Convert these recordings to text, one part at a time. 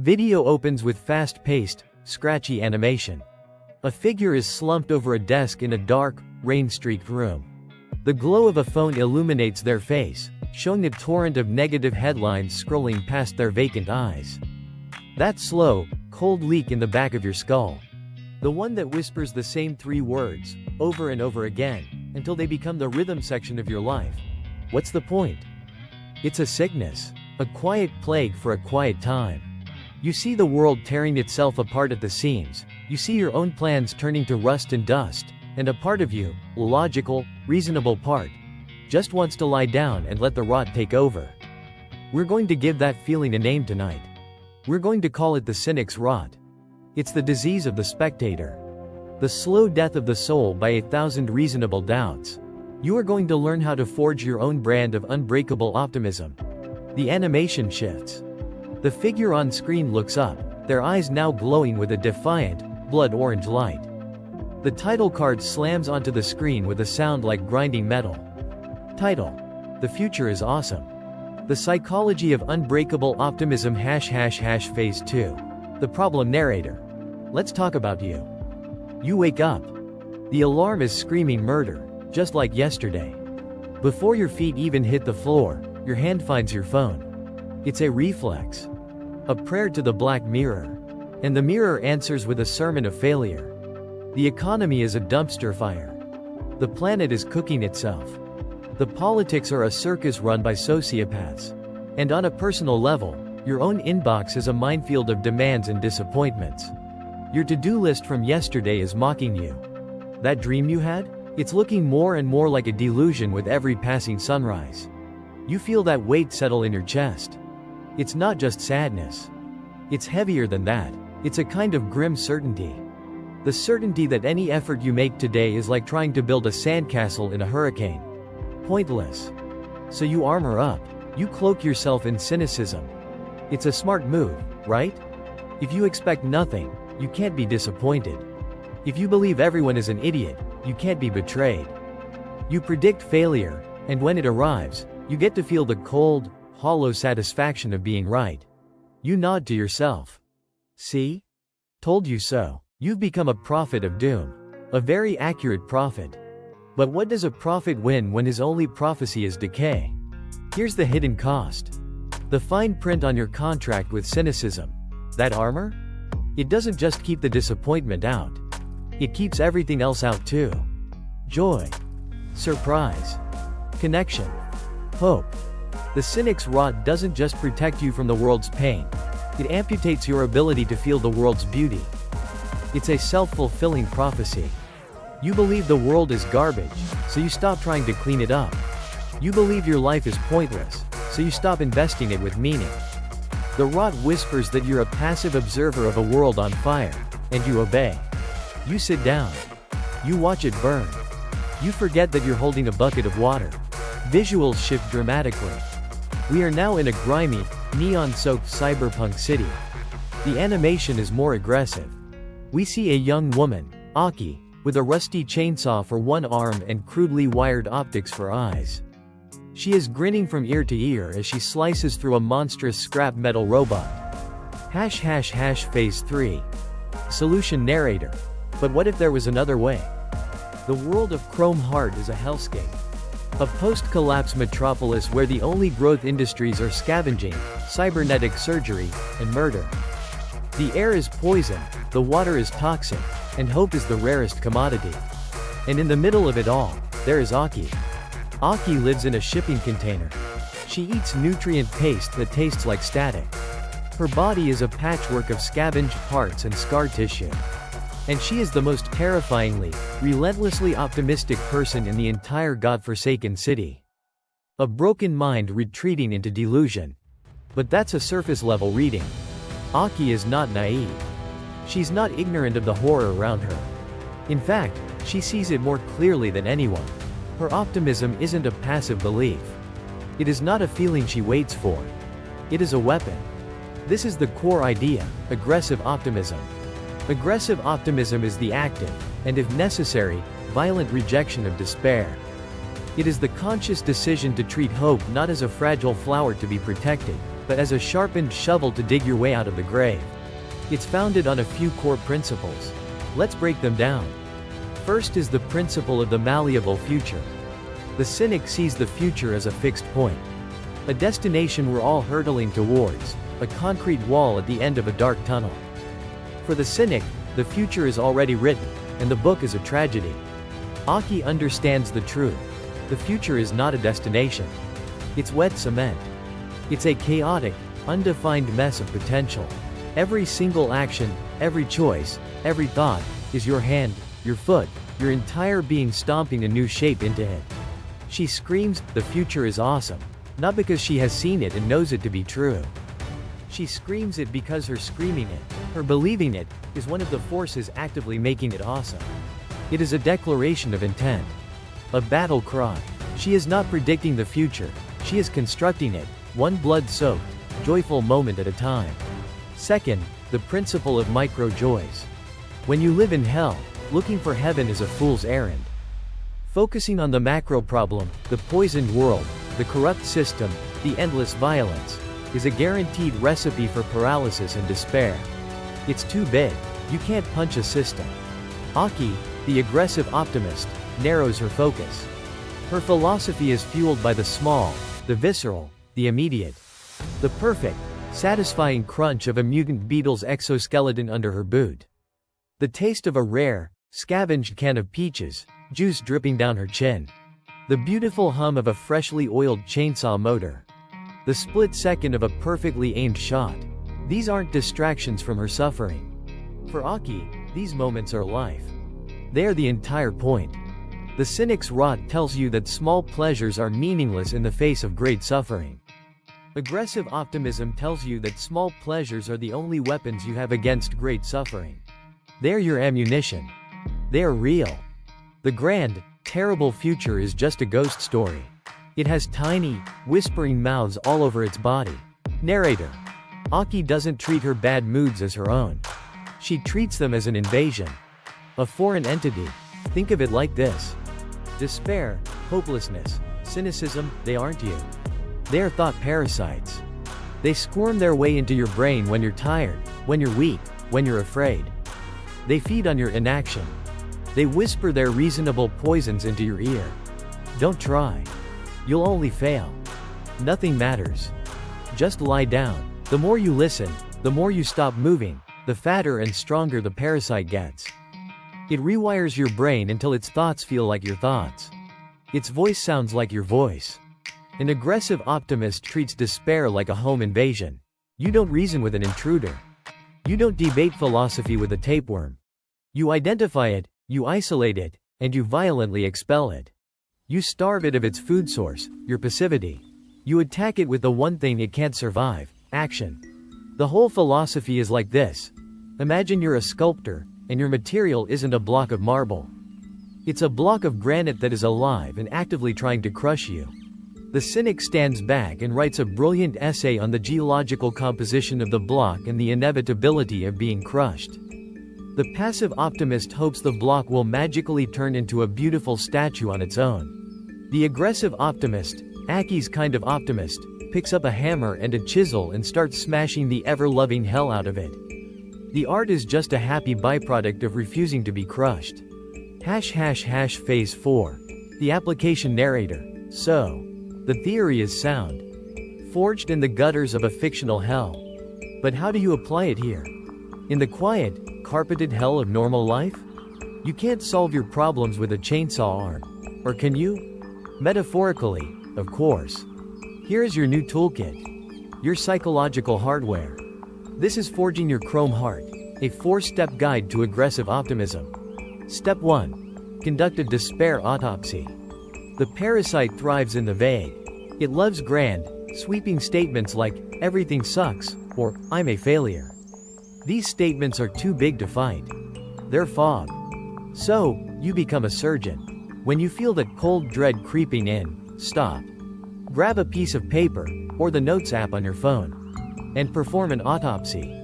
Video opens with fast-paced, scratchy animation. A figure is slumped over a desk in a dark, rain-streaked room. The glow of a phone illuminates their face, showing a torrent of negative headlines scrolling past their vacant eyes. That slow, cold leak in the back of your skull. The one that whispers the same 3 words, over and over again, until they become the rhythm section of your life. What's the point? It's a sickness. A quiet plague for a quiet time. You see the world tearing itself apart at the seams, you see your own plans turning to rust and dust, and a part of you, a logical, reasonable part, just wants to lie down and let the rot take over. We're going to give that feeling a name tonight. We're going to call it the cynic's rot. It's the disease of the spectator. The slow death of the soul by 1,000 reasonable doubts. You are going to learn how to forge your own brand of unbreakable optimism. The animation shifts. The figure on screen looks up, their eyes now glowing with a defiant, blood-orange light. The title card slams onto the screen with a sound like grinding metal. Title: The Future is Awesome. The Psychology of Unbreakable Optimism ## Phase 2. The problem narrator. Let's talk about you. You wake up. The alarm is screaming murder, just like yesterday. Before your feet even hit the floor, your hand finds your phone. It's a reflex. A prayer to the black mirror. And the mirror answers with a sermon of failure. The economy is a dumpster fire. The planet is cooking itself. The politics are a circus run by sociopaths. And on a personal level, your own inbox is a minefield of demands and disappointments. Your to-do list from yesterday is mocking you. That dream you had? It's looking more and more like a delusion with every passing sunrise. You feel that weight settle in your chest. It's not just sadness. It's heavier than that. It's a kind of grim certainty. The certainty that any effort you make today is like trying to build a sandcastle in a hurricane. Pointless. So you armor up. You cloak yourself in cynicism. It's a smart move, right? If you expect nothing, you can't be disappointed. If you believe everyone is an idiot, you can't be betrayed. You predict failure, and when it arrives, you get to feel the cold, hollow satisfaction of being right. You nod to yourself. See? Told you so. You've become a prophet of doom. A very accurate prophet. But what does a prophet win when his only prophecy is decay? Here's the hidden cost. The fine print on your contract with cynicism. That armor? It doesn't just keep the disappointment out. It keeps everything else out too. Joy. Surprise. Connection. Hope. The cynic's rot doesn't just protect you from the world's pain. It amputates your ability to feel the world's beauty. It's a self-fulfilling prophecy. You believe the world is garbage, so you stop trying to clean it up. You believe your life is pointless, so you stop investing it with meaning. The rot whispers that you're a passive observer of a world on fire, and you obey. You sit down. You watch it burn. You forget that you're holding a bucket of water. Visuals shift dramatically. We are now in a grimy, neon-soaked cyberpunk city. The animation is more aggressive. We see a young woman, Aki, with a rusty chainsaw for one arm and crudely wired optics for eyes. She is grinning from ear to ear as she slices through a monstrous scrap metal robot. ## Phase 3. Solution narrator. But what if there was another way? The world of Chrome Heart is a hellscape. A post-collapse metropolis where the only growth industries are scavenging, cybernetic surgery, and murder. The air is poison, the water is toxic, and hope is the rarest commodity. And in the middle of it all, there is Aki. Aki lives in a shipping container. She eats nutrient paste that tastes like static. Her body is a patchwork of scavenged parts and scar tissue. And she is the most terrifyingly, relentlessly optimistic person in the entire godforsaken city. A broken mind retreating into delusion. But that's a surface-level reading. Aki is not naive. She's not ignorant of the horror around her. In fact, she sees it more clearly than anyone. Her optimism isn't a passive belief. It is not a feeling she waits for. It is a weapon. This is the core idea: aggressive optimism. Aggressive optimism is the active, and if necessary, violent rejection of despair. It is the conscious decision to treat hope not as a fragile flower to be protected, but as a sharpened shovel to dig your way out of the grave. It's founded on a few core principles. Let's break them down. First is the principle of the malleable future. The cynic sees the future as a fixed point. A destination we're all hurtling towards, a concrete wall at the end of a dark tunnel. For the cynic, the future is already written, and the book is a tragedy. Aki understands the truth. The future is not a destination. It's wet cement. It's a chaotic, undefined mess of potential. Every single action, every choice, every thought, is your hand, your foot, your entire being stomping a new shape into it. She screams, the future is awesome. Not because she has seen it and knows it to be true. She screams it because her screaming it, her believing it, is one of the forces actively making it awesome. It is a declaration of intent. A battle cry. She is not predicting the future, she is constructing it, one blood-soaked, joyful moment at a time. Second, the principle of micro-joys. When you live in hell, looking for heaven is a fool's errand. Focusing on the macro problem, the poisoned world, the corrupt system, the endless violence, is a guaranteed recipe for paralysis and despair. It's too big, you can't punch a system. Aki, the aggressive optimist, narrows her focus. Her philosophy is fueled by the small, the visceral, the immediate. The perfect, satisfying crunch of a mutant beetle's exoskeleton under her boot. The taste of a rare, scavenged can of peaches, juice dripping down her chin. The beautiful hum of a freshly oiled chainsaw motor. The split second of a perfectly aimed shot. These aren't distractions from her suffering. For Aki, these moments are life. They are the entire point. The cynic's rot tells you that small pleasures are meaningless in the face of great suffering. Aggressive optimism tells you that small pleasures are the only weapons you have against great suffering. They are your ammunition. They are real. The grand, terrible future is just a ghost story. It has tiny, whispering mouths all over its body. Narrator. Aki doesn't treat her bad moods as her own. She treats them as an invasion. A foreign entity. Think of it like this. Despair, hopelessness, cynicism, they aren't you. They are thought parasites. They squirm their way into your brain when you're tired, when you're weak, when you're afraid. They feed on your inaction. They whisper their reasonable poisons into your ear. Don't try. You'll only fail. Nothing matters. Just lie down. The more you listen, the more you stop moving, the fatter and stronger the parasite gets. It rewires your brain until its thoughts feel like your thoughts. Its voice sounds like your voice. An aggressive optimist treats despair like a home invasion. You don't reason with an intruder. You don't debate philosophy with a tapeworm. You identify it, you isolate it, and you violently expel it. You starve it of its food source, your passivity. You attack it with the one thing it can't survive, action. The whole philosophy is like this. Imagine you're a sculptor, and your material isn't a block of marble. It's a block of granite that is alive and actively trying to crush you. The cynic stands back and writes a brilliant essay on the geological composition of the block and the inevitability of being crushed. The passive optimist hopes the block will magically turn into a beautiful statue on its own. The aggressive optimist, Aki's kind of optimist, picks up a hammer and a chisel and starts smashing the ever-loving hell out of it. The art is just a happy byproduct of refusing to be crushed. ## Phase 4. The application narrator. So, the theory is sound. Forged in the gutters of a fictional hell. But how do you apply it here? In the quiet, carpeted hell of normal life? You can't solve your problems with a chainsaw arm. Or can you? Metaphorically, of course. Here is your new toolkit. Your psychological hardware. This is Forging Your Chrome Heart, a 4-step guide to aggressive optimism. Step 1. Conduct a despair autopsy. The parasite thrives in the vague. It loves grand, sweeping statements like, everything sucks, or, I'm a failure. These statements are too big to fight. They're fog. So, you become a surgeon. When you feel that cold dread creeping in, stop. Grab a piece of paper, or the Notes app on your phone, and perform an autopsy.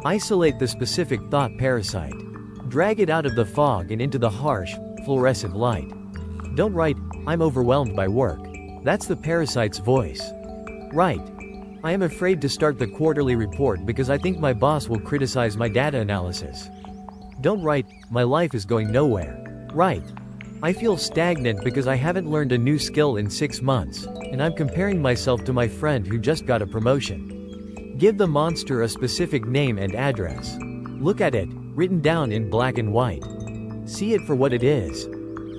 Isolate the specific thought parasite. Drag it out of the fog and into the harsh, fluorescent light. Don't write, I'm overwhelmed by work. That's the parasite's voice. Write, I am afraid to start the quarterly report because I think my boss will criticize my data analysis. Don't write, my life is going nowhere. Write, I feel stagnant because I haven't learned a new skill in 6 months, and I'm comparing myself to my friend who just got a promotion. Give the monster a specific name and address. Look at it, written down in black and white. See it for what it is.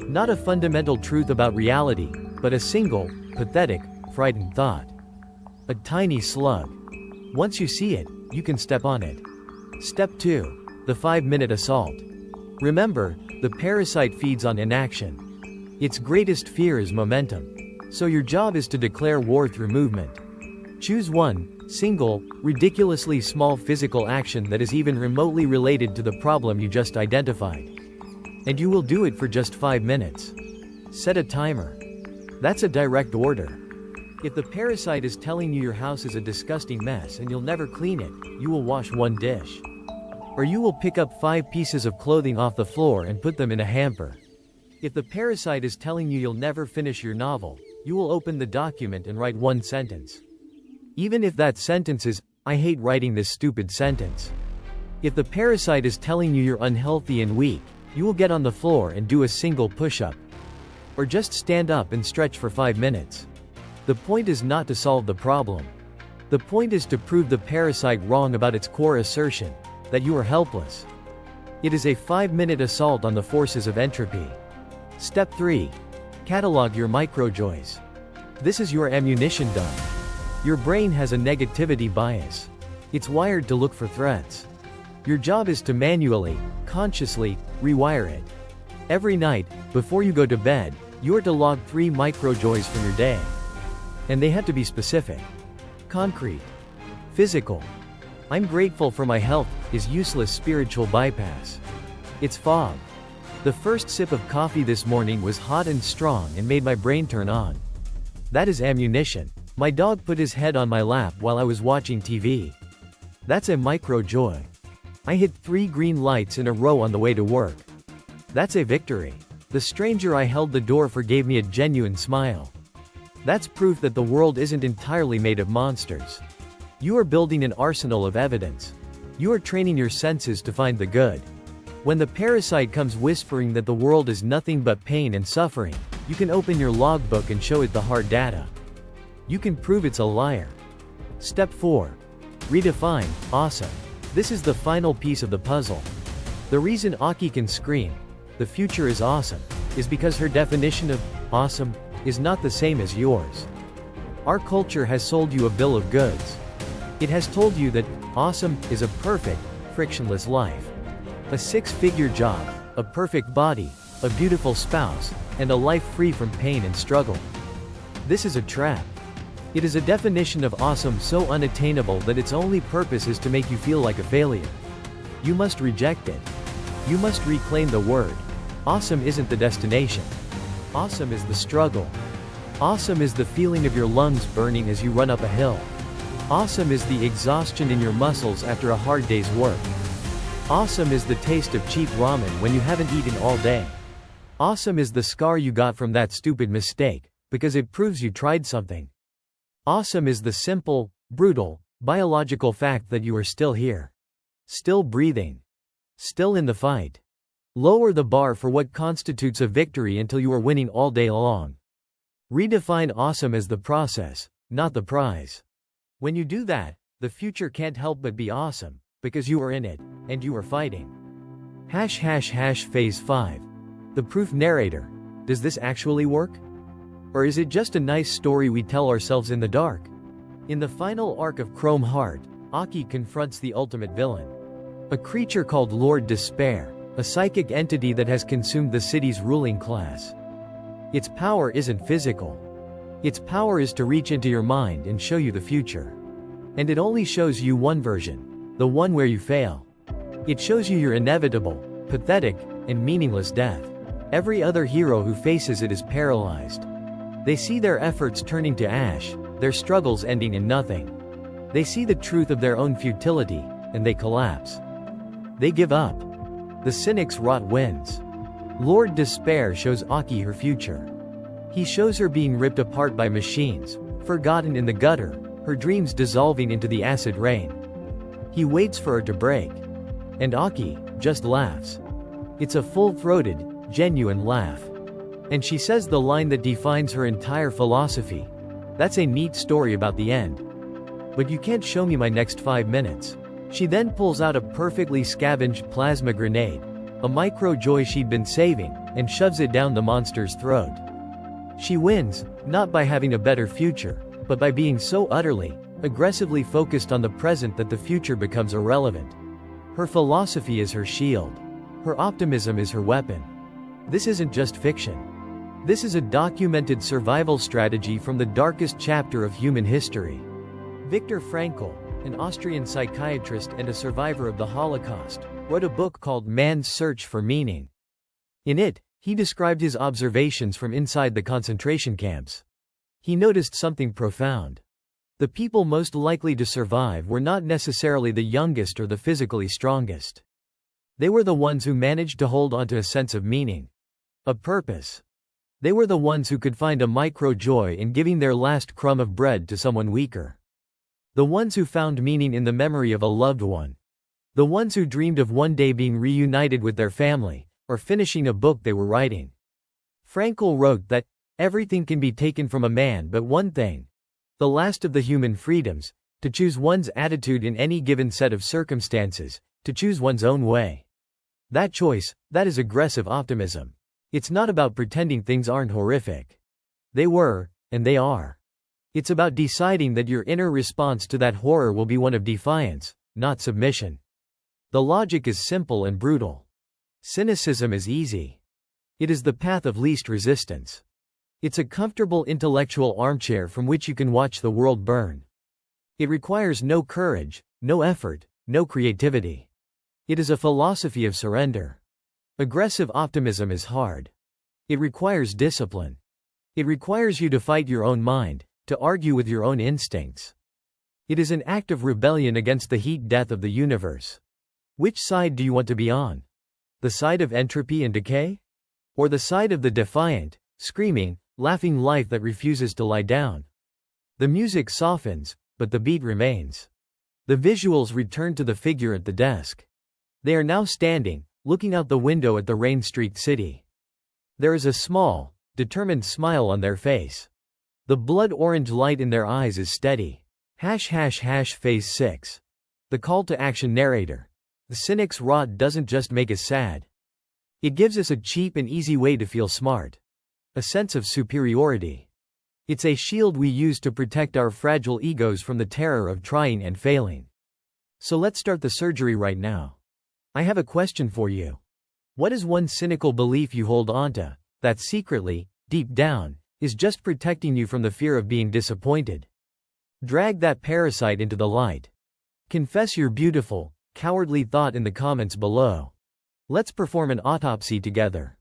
Not a fundamental truth about reality, but a single, pathetic, frightened thought. A tiny slug. Once you see it, you can step on it. Step 2. The 5-minute assault. Remember, the parasite feeds on inaction. Its greatest fear is momentum. So your job is to declare war through movement. Choose one, single, ridiculously small physical action that is even remotely related to the problem you just identified. And you will do it for just 5 minutes. Set a timer. That's a direct order. If the parasite is telling you your house is a disgusting mess and you'll never clean it, you will wash 1 dish. Or you will pick up 5 pieces of clothing off the floor and put them in a hamper. If the parasite is telling you you'll never finish your novel, you will open the document and write 1 sentence. Even if that sentence is, I hate writing this stupid sentence. If the parasite is telling you you're unhealthy and weak, you will get on the floor and do a single push-up. Or just stand up and stretch for 5 minutes. The point is not to solve the problem. The point is to prove the parasite wrong about its core assertion, that you are helpless. It is a 5-minute assault on the forces of entropy. Step 3. Catalog your microjoys. This is your ammunition dump. Your brain has a negativity bias. It's wired to look for threats. Your job is to manually, consciously, rewire it. Every night, before you go to bed, you are to log 3 microjoys from your day. And they have to be specific. Concrete. Physical. I'm grateful for my health, is useless spiritual bypass. It's fog. The first sip of coffee this morning was hot and strong and made my brain turn on. That is ammunition. My dog put his head on my lap while I was watching TV. That's a micro-joy. I hit 3 green lights in a row on the way to work. That's a victory. The stranger I held the door for gave me a genuine smile. That's proof that the world isn't entirely made of monsters. You are building an arsenal of evidence. You are training your senses to find the good. When the parasite comes whispering that the world is nothing but pain and suffering, you can open your logbook and show it the hard data. You can prove it's a liar. Step 4. Redefine awesome. This is the final piece of the puzzle. The reason Aki can scream, "The future is awesome," is because her definition of awesome is not the same as yours. Our culture has sold you a bill of goods. It has told you that awesome is a perfect, frictionless life. A 6-figure job, a perfect body, a beautiful spouse, and a life free from pain and struggle. This is a trap. It is a definition of awesome so unattainable that its only purpose is to make you feel like a failure. You must reject it. You must reclaim the word. Awesome isn't the destination. Awesome is the struggle. Awesome is the feeling of your lungs burning as you run up a hill. Awesome is the exhaustion in your muscles after a hard day's work. Awesome is the taste of cheap ramen when you haven't eaten all day. Awesome is the scar you got from that stupid mistake, because it proves you tried something. Awesome is the simple, brutal, biological fact that you are still here. Still breathing. Still in the fight. Lower the bar for what constitutes a victory until you are winning all day long. Redefine awesome as the process, not the prize. When you do that, the future can't help but be awesome, because you are in it, and you are fighting. Phase 5. The proof narrator. Does this actually work? Or is it just a nice story we tell ourselves in the dark? In the final arc of Chrome Heart, Aki confronts the ultimate villain. A creature called Lord Despair, a psychic entity that has consumed the city's ruling class. Its power isn't physical. Its power is to reach into your mind and show you the future. And it only shows you one version, the one where you fail. It shows you your inevitable, pathetic, and meaningless death. Every other hero who faces it is paralyzed. They see their efforts turning to ash, their struggles ending in nothing. They see the truth of their own futility, and they collapse. They give up. The cynic's rot wins. Lord Despair shows Aki her future. He shows her being ripped apart by machines, forgotten in the gutter, her dreams dissolving into the acid rain. He waits for her to break. And Aki just laughs. It's a full-throated, genuine laugh. And she says the line that defines her entire philosophy. That's a neat story about the end. But you can't show me my next 5 minutes. She then pulls out a perfectly scavenged plasma grenade, a micro-joy she'd been saving, and shoves it down the monster's throat. She wins, not by having a better future, but by being so utterly, aggressively focused on the present that the future becomes irrelevant. Her philosophy is her shield. Her optimism is her weapon. This isn't just fiction. This is a documented survival strategy from the darkest chapter of human history. Viktor Frankl, an Austrian psychiatrist and a survivor of the Holocaust, wrote a book called Man's Search for Meaning. In it, he described his observations from inside the concentration camps. He noticed something profound. The people most likely to survive were not necessarily the youngest or the physically strongest. They were the ones who managed to hold onto a sense of meaning, a purpose. They were the ones who could find a micro-joy in giving their last crumb of bread to someone weaker. The ones who found meaning in the memory of a loved one. The ones who dreamed of one day being reunited with their family, or finishing a book they were writing. Frankl wrote that, everything can be taken from a man but one thing. The last of the human freedoms, to choose one's attitude in any given set of circumstances, to choose one's own way. That choice, that is aggressive optimism. It's not about pretending things aren't horrific. They were, and they are. It's about deciding that your inner response to that horror will be one of defiance, not submission. The logic is simple and brutal. Cynicism is easy. It is the path of least resistance. It's a comfortable intellectual armchair from which you can watch the world burn. It requires no courage, no effort, no creativity. It is a philosophy of surrender. Aggressive optimism is hard. It requires discipline. It requires you to fight your own mind, to argue with your own instincts. It is an act of rebellion against the heat death of the universe. Which side do you want to be on? The side of entropy and decay? Or the side of the defiant, screaming, laughing life that refuses to lie down? The music softens, but the beat remains. The visuals return to the figure at the desk. They are now standing, looking out the window at the rain-streaked city. There is a small, determined smile on their face. The blood-orange light in their eyes is steady. Phase 6. The call to action narrator. The cynic's rot doesn't just make us sad. It gives us a cheap and easy way to feel smart. A sense of superiority. It's a shield we use to protect our fragile egos from the terror of trying and failing. So let's start the surgery right now. I have a question for you. What is one cynical belief you hold onto, that secretly, deep down, is just protecting you from the fear of being disappointed? Drag that parasite into the light. Confess your beautiful, cowardly thought in the comments below. Let's perform an autopsy together.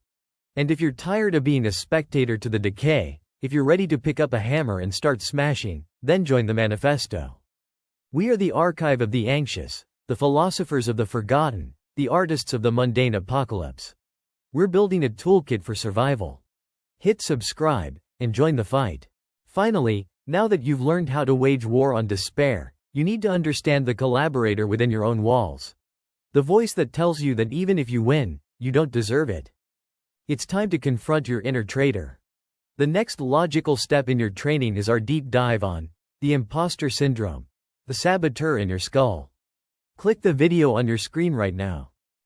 And if you're tired of being a spectator to the decay, if you're ready to pick up a hammer and start smashing, then join the Manifesto. We are the archive of the anxious, the philosophers of the forgotten, the artists of the mundane apocalypse. We're building a toolkit for survival. Hit subscribe, and join the fight. Finally, now that you've learned how to wage war on despair, you need to understand the collaborator within your own walls. The voice that tells you that even if you win, you don't deserve it. It's time to confront your inner traitor. The next logical step in your training is our deep dive on the imposter syndrome, the saboteur in your skull. Click the video on your screen right now.